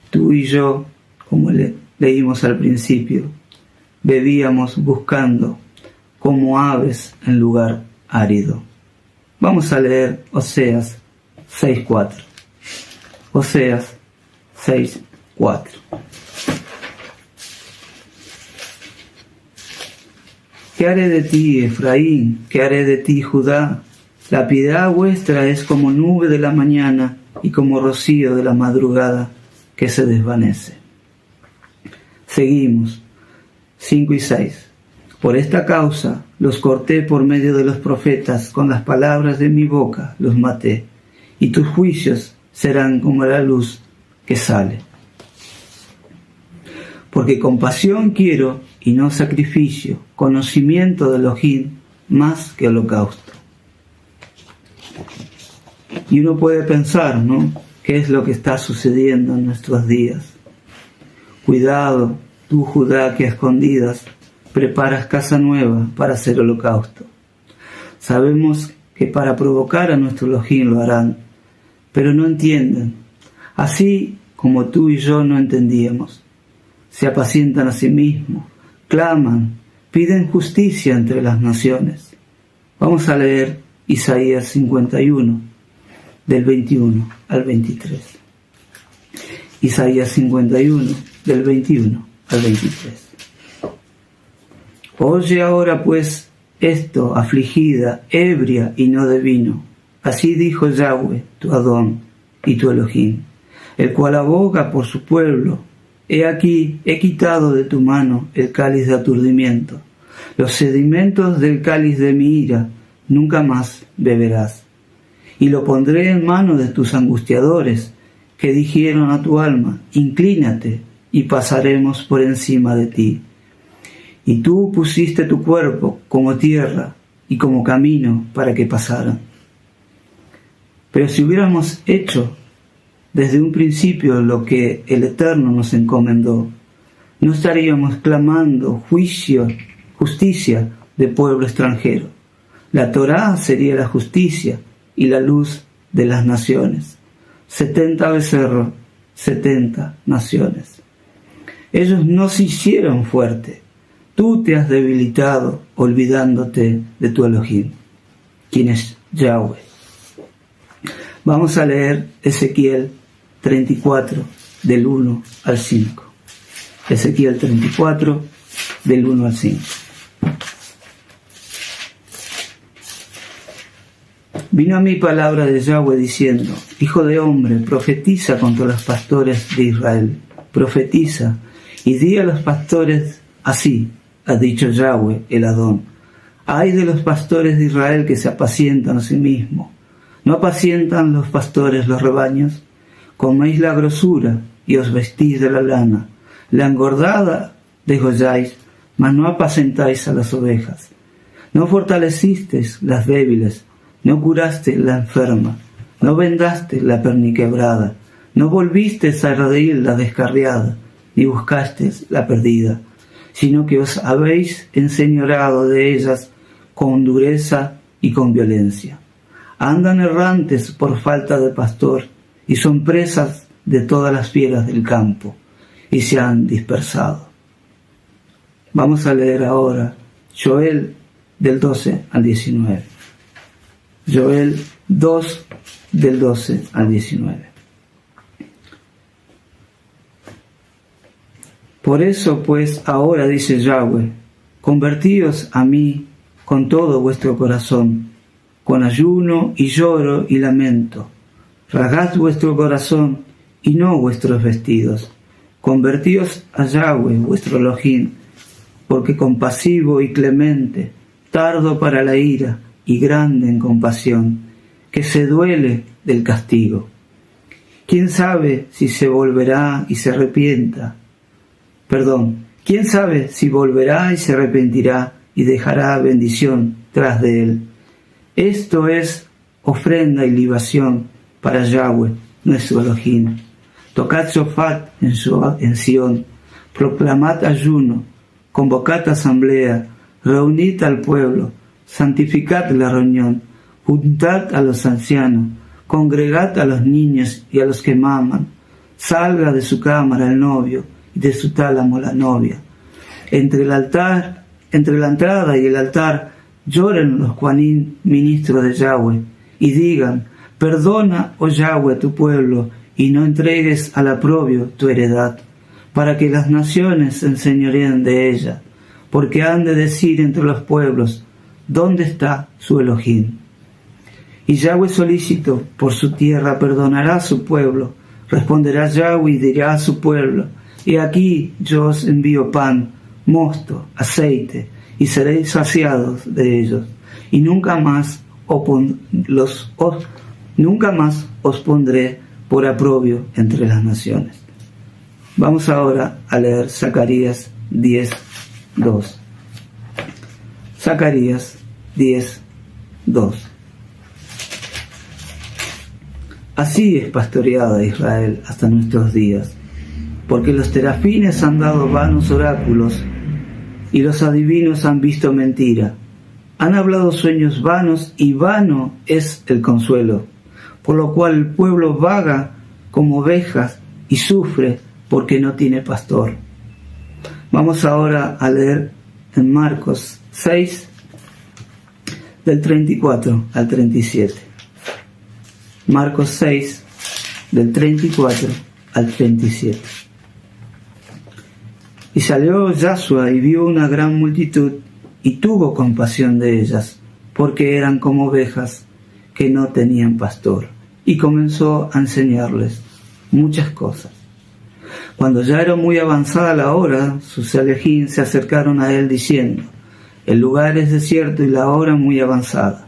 [SPEAKER 2] tú y yo, como leímos al principio, bebíamos buscando como aves en lugar árido? Vamos a leer Oseas 6:4. Oseas 6:4. ¿Qué haré de ti, Efraín? ¿Qué haré de ti, Judá? La piedad vuestra es como nube de la mañana y como rocío de la madrugada que se desvanece. Seguimos. 5 y 6. Por esta causa los corté por medio de los profetas, con las palabras de mi boca los maté, y tus juicios serán como la luz que sale. Porque compasión quiero y no sacrificio, conocimiento de Elohim más que holocausto. Y uno puede pensar, ¿no?, ¿qué es lo que está sucediendo en nuestros días? Cuidado, tú Judá, que a escondidas preparas casa nueva para hacer holocausto. Sabemos que para provocar a nuestro Elohim lo harán, pero no entienden, así como tú y yo no entendíamos. Se apacientan a sí mismos, claman, piden justicia entre las naciones. Vamos a leer Isaías 51, del 21 al 23. Isaías 51, del 21 al 23. Oye ahora pues esto, afligida, ebria y no de vino. Así dijo Yahweh, tu Adón y tu Elohim, el cual aboga por su pueblo. He aquí, he quitado de tu mano el cáliz de aturdimiento. Los sedimentos del cáliz de mi ira nunca más beberás. Y lo pondré en mano de tus angustiadores, que dijeron a tu alma, inclínate y pasaremos por encima de ti. Y tú pusiste tu cuerpo como tierra y como camino para que pasaran. Pero si hubiéramos hecho desde un principio lo que el Eterno nos encomendó, no estaríamos clamando justicia de pueblo extranjero. La Torá sería la justicia y la luz de las naciones. 70 becerros, 70 naciones. Ellos no se hicieron fuertes. Tú te has debilitado olvidándote de tu Elohim, quien es Yahweh. Vamos a leer Ezequiel 34, del 1 al 5. Ezequiel 34, del 1 al 5. Vino a mí palabra de Yahweh diciendo, Hijo de hombre, profetiza contra los pastores de Israel. Profetiza y di a los pastores así, ha dicho Yahweh el Adón. Ay de los pastores de Israel que se apacientan a sí mismos. ¿No apacientan los pastores los rebaños? Coméis la grosura y os vestís de la lana. La engordada degolláis, mas no apacentáis a las ovejas. No fortalecisteis las débiles, no curaste la enferma, no vendaste la perniquebrada, no volvisteis a reír la descarriada, ni buscasteis la perdida, sino que os habéis enseñoreado de ellas con dureza y con violencia. Andan errantes por falta de pastor, y son presas de todas las fieras del campo, y se han dispersado. Vamos a leer ahora Joel del 12 al 19. Joel 2 del 12 al 19. Por eso pues ahora dice Yahweh, convertíos a mí con todo vuestro corazón, con ayuno y lloro y lamento. Rasgad vuestro corazón y no vuestros vestidos. Convertíos a Yahweh vuestro Elohim, porque compasivo y clemente, tardo para la ira y grande en compasión, que se duele del castigo. ¿Quién sabe si se volverá y se arrepienta? ¿Quién sabe si volverá y se arrepentirá y dejará bendición tras de él? Esto es ofrenda y libación para Yahweh, nuestro Elohim. Tocad shofat en Sión, proclamad ayuno, convocad asamblea, reunid al pueblo, santificad la reunión, juntad a los ancianos, congregad a los niños y a los que maman, salga de su cámara el novio y de su tálamo la novia. Entre la entrada y el altar lloren los Juanín, ministros de Yahweh, y digan, perdona, oh Yahweh, tu pueblo, y no entregues al oprobio tu heredad, para que las naciones se enseñoreen de ella, porque han de decir entre los pueblos, ¿dónde está su Elohim? Y Yahweh solícito por su tierra perdonará a su pueblo, responderá Yahweh y dirá a su pueblo, y aquí yo os envío pan, mosto, aceite, y seréis saciados de ellos, y nunca más os pondré por aprobio entre las naciones. Vamos ahora a leer Zacarías 10:2. Zacarías 10:2. Así es pastoreada Israel hasta nuestros días, porque los terafines han dado vanos oráculos y los adivinos han visto mentira. Han hablado sueños vanos y vano es el consuelo, por lo cual el pueblo vaga como ovejas y sufre porque no tiene pastor. Vamos ahora a leer en Marcos 6, del 34 al 37. Marcos 6, del 34 al 37. Y salió Yahshua y vio una gran multitud, y tuvo compasión de ellas, porque eran como ovejas que no tenían pastor, y comenzó a enseñarles muchas cosas. Cuando ya era muy avanzada la hora, sus alejín se acercaron a él diciendo, el lugar es desierto y la hora muy avanzada.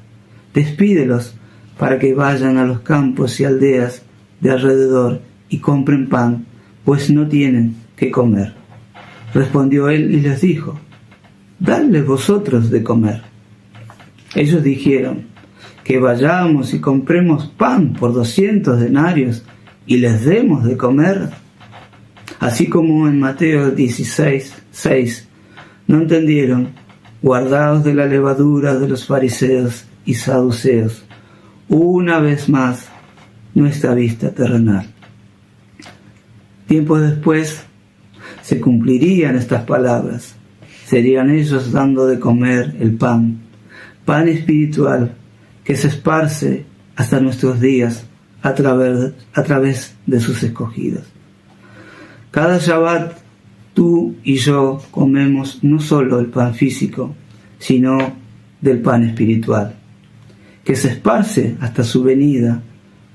[SPEAKER 2] Despídelos para que vayan a los campos y aldeas de alrededor y compren pan, pues no tienen qué comer. Respondió él y les dijo, dadles vosotros de comer. Ellos dijeron, que vayamos y compremos pan por 200 denarios y les demos de comer. Así como en Mateo 16:6, no entendieron, guardaos de la levadura de los fariseos y saduceos, una vez más nuestra vista terrenal. Tiempo después se cumplirían estas palabras, serían ellos dando de comer el pan espiritual que se esparce hasta nuestros días a través de sus escogidos. Cada Shabbat tú y yo comemos no solo el pan físico, sino del pan espiritual, que se esparce hasta su venida,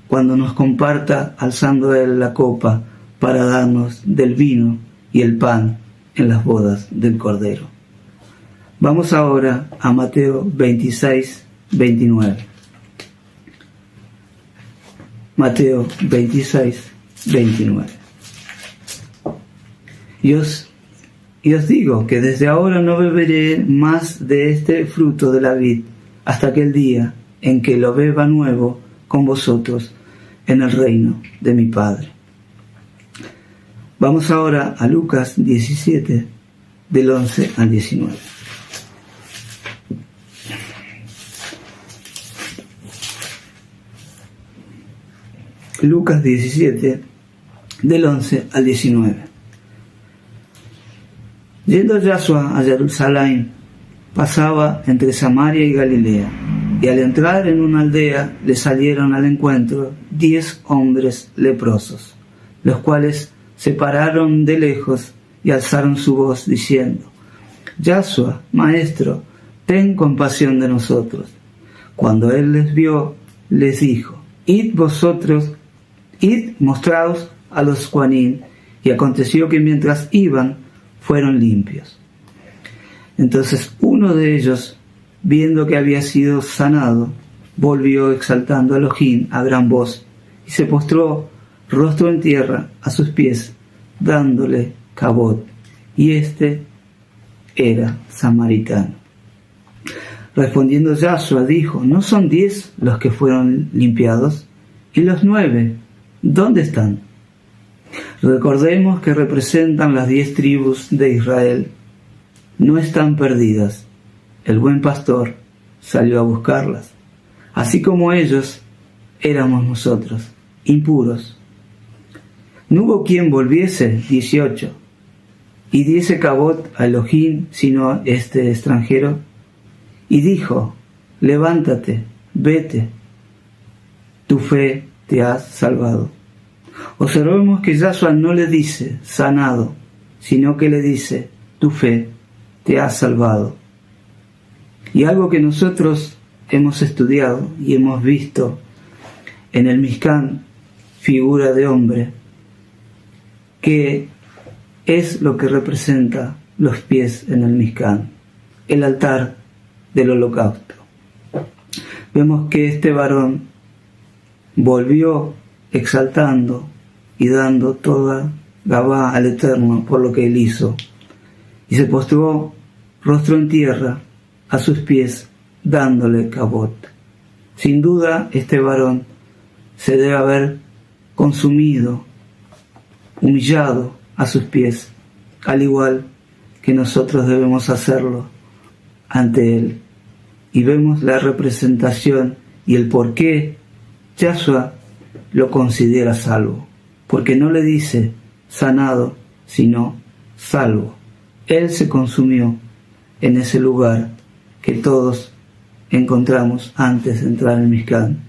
[SPEAKER 2] cuando nos comparta alzando él la copa para darnos del vino y el pan en las bodas del Cordero. Vamos ahora a Mateo 26, 29. Mateo 26, 29. Y os digo que desde ahora no beberé más de este fruto de la vid hasta aquel día en que lo beba nuevo con vosotros en el reino de mi Padre. Vamos ahora a Lucas 17, del 11 al 19. Lucas 17, del 11 al 19. Yendo Yahshua a Jerusalén, pasaba entre Samaria y Galilea, y al entrar en una aldea le salieron al encuentro 10 hombres leprosos, los cuales se pararon de lejos y alzaron su voz diciendo: Yahshua, Maestro, ten compasión de nosotros. Cuando él les vio, les dijo: Id vosotros, mostraos a los Juanín. Y aconteció que mientras iban, fueron limpios. Entonces uno de ellos, viendo que había sido sanado, volvió exaltando a Elohim a gran voz, y se postró rostro en tierra a sus pies, dándole cabot. Y este era samaritano. Respondiendo Yahshua dijo: ¿No son 10 los que fueron limpiados? ¿Y los 9? ¿Dónde están? Recordemos que representan las 10 tribus de Israel. No están perdidas. El buen pastor salió a buscarlas. Así como ellos, éramos nosotros, impuros. No hubo quien volviese, 18, y diese cabot a Elohim, sino este extranjero. Y dijo: levántate, vete, tu fe te ha salvado. Observemos que Yahshua no le dice sanado, sino que le dice: tu fe te ha salvado. Y algo que nosotros hemos estudiado y hemos visto en el Mishkan, figura de hombre, que es lo que representa los pies en el Mishkan, el altar del holocausto. Vemos que este varón volvió exaltando y dando toda Gabá al Eterno por lo que él hizo, y se postró rostro en tierra a sus pies, dándole cabot. Sin duda este varón se debe haber consumido, humillado a sus pies, al igual que nosotros debemos hacerlo ante él. Y vemos la representación y el por qué Yahshua lo considera salvo, porque no le dice sanado, sino salvo. Él se consumió en ese lugar que todos encontramos antes de entrar en el Mishkan,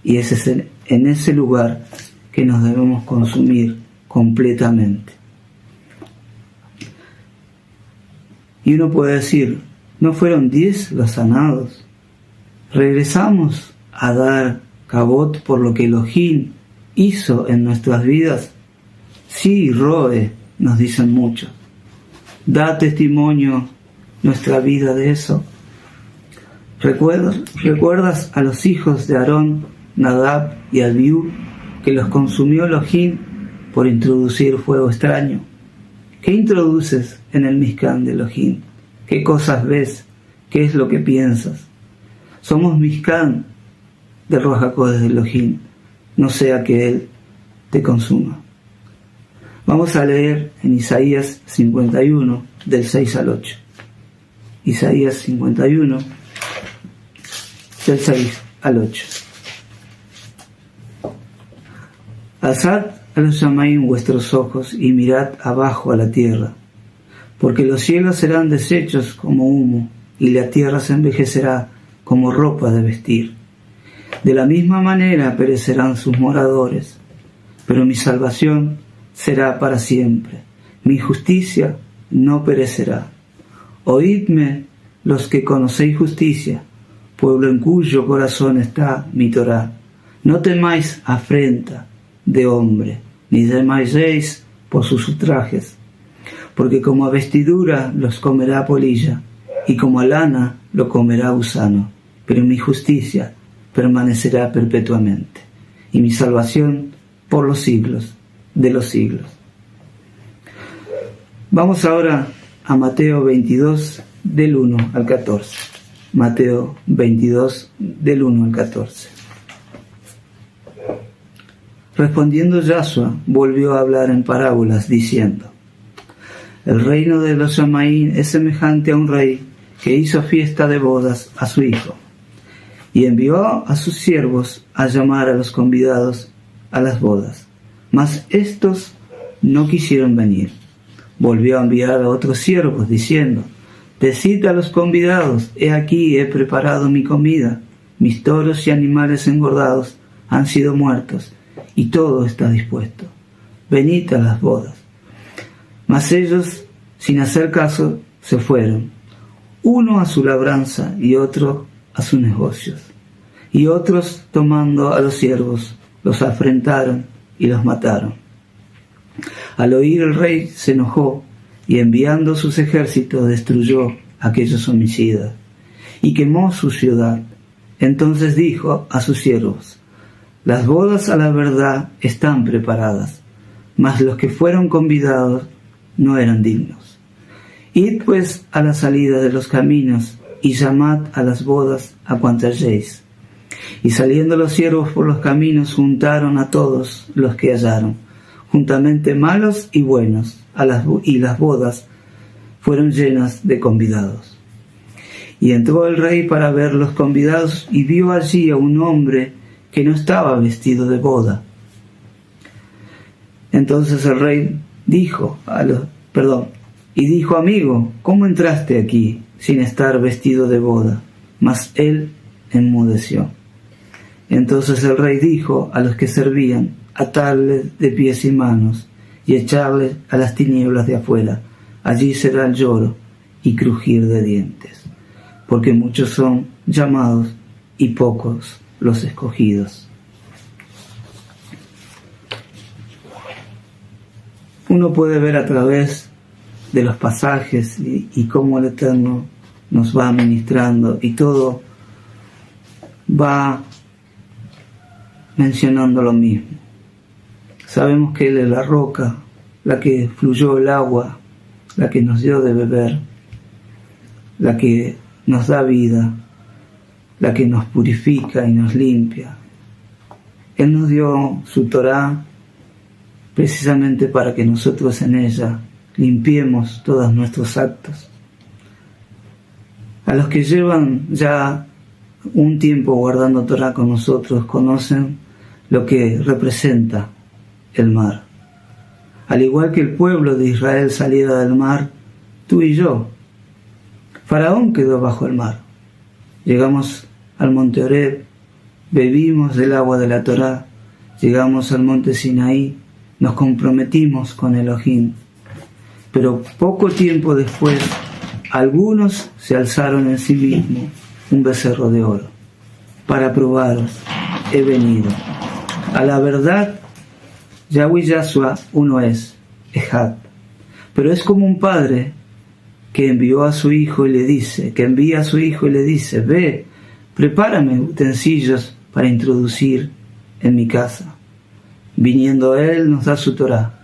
[SPEAKER 2] y es en ese lugar que nos debemos consumir completamente. Y uno puede decir: ¿no fueron 10 los sanados? ¿Regresamos a dar cabot por lo que Elohim hizo en nuestras vidas? Sí, Roe, nos dicen muchos. ¿Da testimonio nuestra vida de eso? ¿Recuerdas a los hijos de Aarón, Nadab y Abiú, que los consumió Elohim por introducir fuego extraño? ¿Qué introduces en el Mishkan de Elohim? ¿Qué cosas ves? ¿Qué es lo que piensas? Somos Mishkan del Ruach HaKodesh de Elohim, no sea que Él te consuma. Vamos a leer en Isaías 51, del 6 al 8. Isaías 51, del 6 al 8. Alzad a los Shamaim vuestros ojos y mirad abajo a la tierra, porque los cielos serán deshechos como humo, y la tierra se envejecerá como ropa de vestir. De la misma manera perecerán sus moradores, pero mi salvación será para siempre, mi justicia no perecerá. Oídme los que conocéis justicia, pueblo en cuyo corazón está mi Torá. No temáis afrenta de hombre, ni desmayéis por sus ultrajes, porque como a vestidura los comerá polilla, y como lana lo comerá gusano, pero mi justicia permanecerá perpetuamente, y mi salvación por los siglos de los siglos. Vamos ahora a Mateo 22, del 1 al 14. Mateo 22, del 1 al 14. Respondiendo Yahshua, volvió a hablar en parábolas, diciendo: el reino de los Shamaín es semejante a un rey que hizo fiesta de bodas a su hijo, y envió a sus siervos a llamar a los convidados a las bodas. Mas estos no quisieron venir. Volvió a enviar a otros siervos, diciendo: decid a los convidados, he aquí he preparado mi comida, mis toros y animales engordados han sido muertos, y todo está dispuesto. Venid a las bodas. Mas ellos, sin hacer caso, se fueron, uno a su labranza y otro a sus negocios. Y otros, tomando a los siervos, los afrentaron y los mataron. Al oír el rey se enojó, y enviando sus ejércitos destruyó a aquellos homicidas, y quemó su ciudad. Entonces dijo a sus siervos: las bodas a la verdad están preparadas, mas los que fueron convidados no eran dignos. Id pues a la salida de los caminos, y llamad a las bodas a cuantas halléis. Y saliendo los siervos por los caminos, juntaron a todos los que hallaron, juntamente malos y buenos, y las bodas fueron llenas de convidados. Y entró el rey para ver los convidados, y vio allí a un hombre que no estaba vestido de boda. Entonces el rey dijo: amigo, ¿cómo entraste aquí sin estar vestido de boda? Mas él enmudeció. Entonces el rey dijo a los que servían: atadle de pies y manos y echarle a las tinieblas de afuera. Allí será el lloro y crujir de dientes, porque muchos son llamados y pocos los escogidos. Uno puede ver a través de los pasajes y cómo el Eterno nos va ministrando, y todo va mencionando lo mismo. Sabemos que Él es la roca, la que fluyó el agua, la que nos dio de beber, la que nos da vida, la que nos purifica y nos limpia. Él nos dio su Torá precisamente para que nosotros en ella limpiemos todos nuestros actos. A los que llevan ya un tiempo guardando Torá con nosotros, conocen lo que representa el mar. Al igual que el pueblo de Israel saliera del mar, tú y yo, Faraón quedó bajo el mar. Llegamos al monte Horeb, bebimos del agua de la Torá, llegamos al monte Sinaí, nos comprometimos con Elohim. Pero poco tiempo después, algunos se alzaron en sí mismos un becerro de oro. Para probaros he venido. A la verdad, Yahweh Yahshua uno es, Ejad. Pero es como un padre que envía a su hijo y le dice, ve, prepárame utensilios para introducir en mi casa. Viniendo a él nos da su Torá,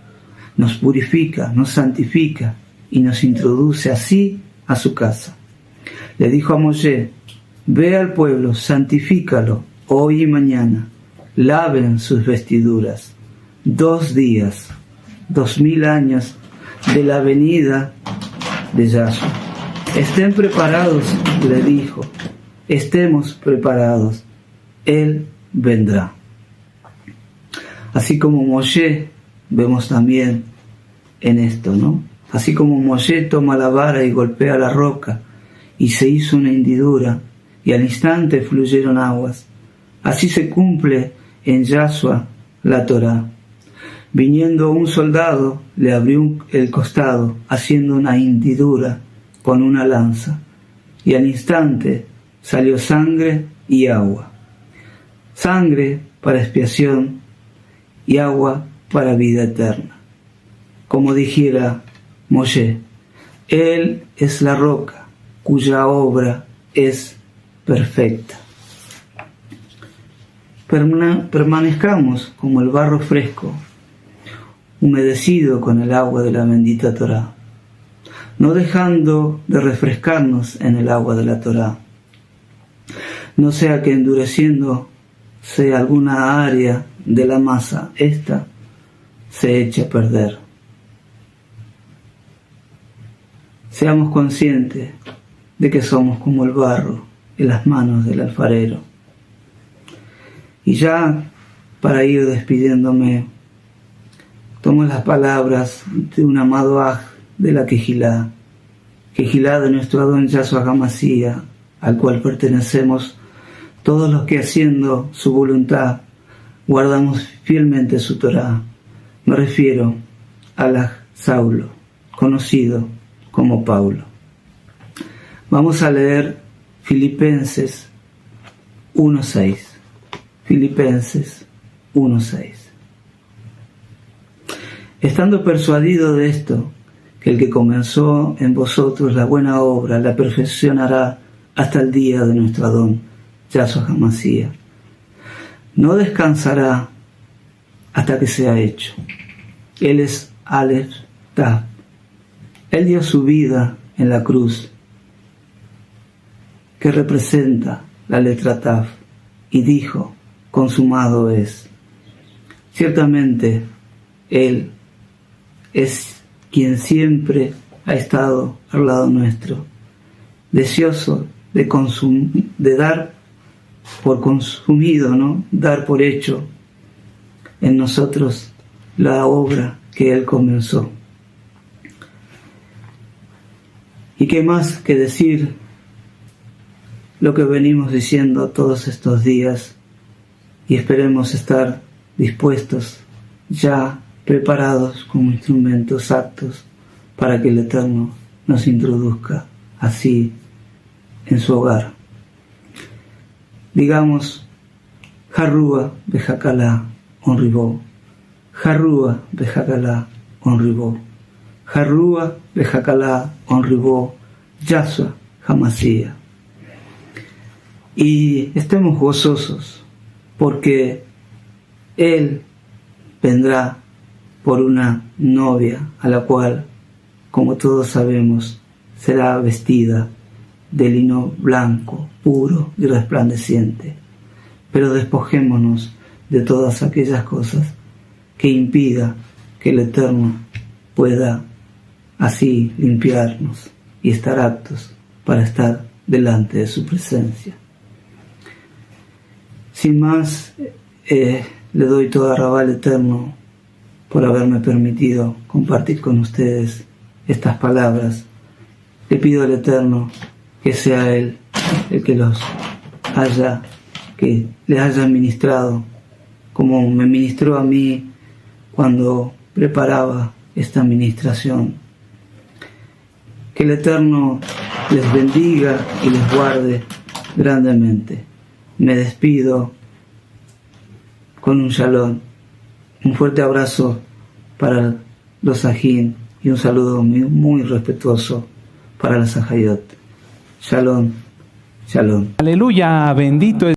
[SPEAKER 2] nos purifica, nos santifica y nos introduce así a su casa. Le dijo a Moshe: ve al pueblo, santifícalo hoy y mañana, laven sus vestiduras. 2 días, 2000 años de la venida de Yahshua. Estén preparados, le dijo, estemos preparados, Él vendrá. Así como Moshe, vemos también en esto, ¿no? Así como Moshe toma la vara y golpea la roca, y se hizo una hendidura, y al instante fluyeron aguas. Así se cumple en Yahshua la Torá. Viniendo un soldado, le abrió el costado, haciendo una hendidura con una lanza, y al instante salió sangre y agua. Sangre para expiación y agua para vida eterna. Como dijera Moshe, Él es la roca, cuya obra es perfecta. Permanezcamos como el barro fresco, humedecido con el agua de la bendita Torá, no dejando de refrescarnos en el agua de la Torá. No sea que endureciéndose alguna área de la masa, ésta se eche a perder. Seamos conscientes de que somos como el barro en las manos del alfarero. Y ya para ir despidiéndome, tomo las palabras de un amado Aj de la Quejilá de nuestro Adón Yahshua HaMashiach, al cual pertenecemos todos los que haciendo su voluntad guardamos fielmente su Torá. Me refiero al Aj Saulo, conocido como Paulo. Vamos a leer Filipenses 1:6. Filipenses 1:6. Estando persuadido de esto, que el que comenzó en vosotros la buena obra la perfeccionará hasta el día de nuestro Adón Yahshua HaMashiach. No descansará hasta que sea hecho. Él es Aleph Tav. Él dio su vida en la cruz, que representa la letra Tav, y dijo: consumado es. Ciertamente, Él es quien siempre ha estado al lado nuestro, deseoso de dar por consumido, ¿no? Dar por hecho en nosotros la obra que Él comenzó. ¿Y qué más que decir lo que venimos diciendo todos estos días? Y esperemos estar dispuestos, ya preparados como instrumentos aptos para que el Eterno nos introduzca así en su hogar. Digamos: Harrúa bejakalá onribó, Harrúa bejakalá onribó, Harrúa bejakalá onribó, Yahshua HaMashiach. Y estemos gozosos, porque Él vendrá por una novia a la cual, como todos sabemos, será vestida de lino blanco, puro y resplandeciente. Pero despojémonos de todas aquellas cosas que impida que el Eterno pueda así limpiarnos y estar aptos para estar delante de su presencia. Sin más, le doy toda rabá al Eterno por haberme permitido compartir con ustedes estas palabras. Le pido al Eterno que sea Él el que que les haya ministrado como me ministró a mí cuando preparaba esta ministración. Que el Eterno les bendiga y les guarde grandemente. Me despido con un shalom, un fuerte abrazo para los Sajín y un saludo muy respetuoso para la Sahayot. Shalom, shalom.
[SPEAKER 1] Aleluya, bendito es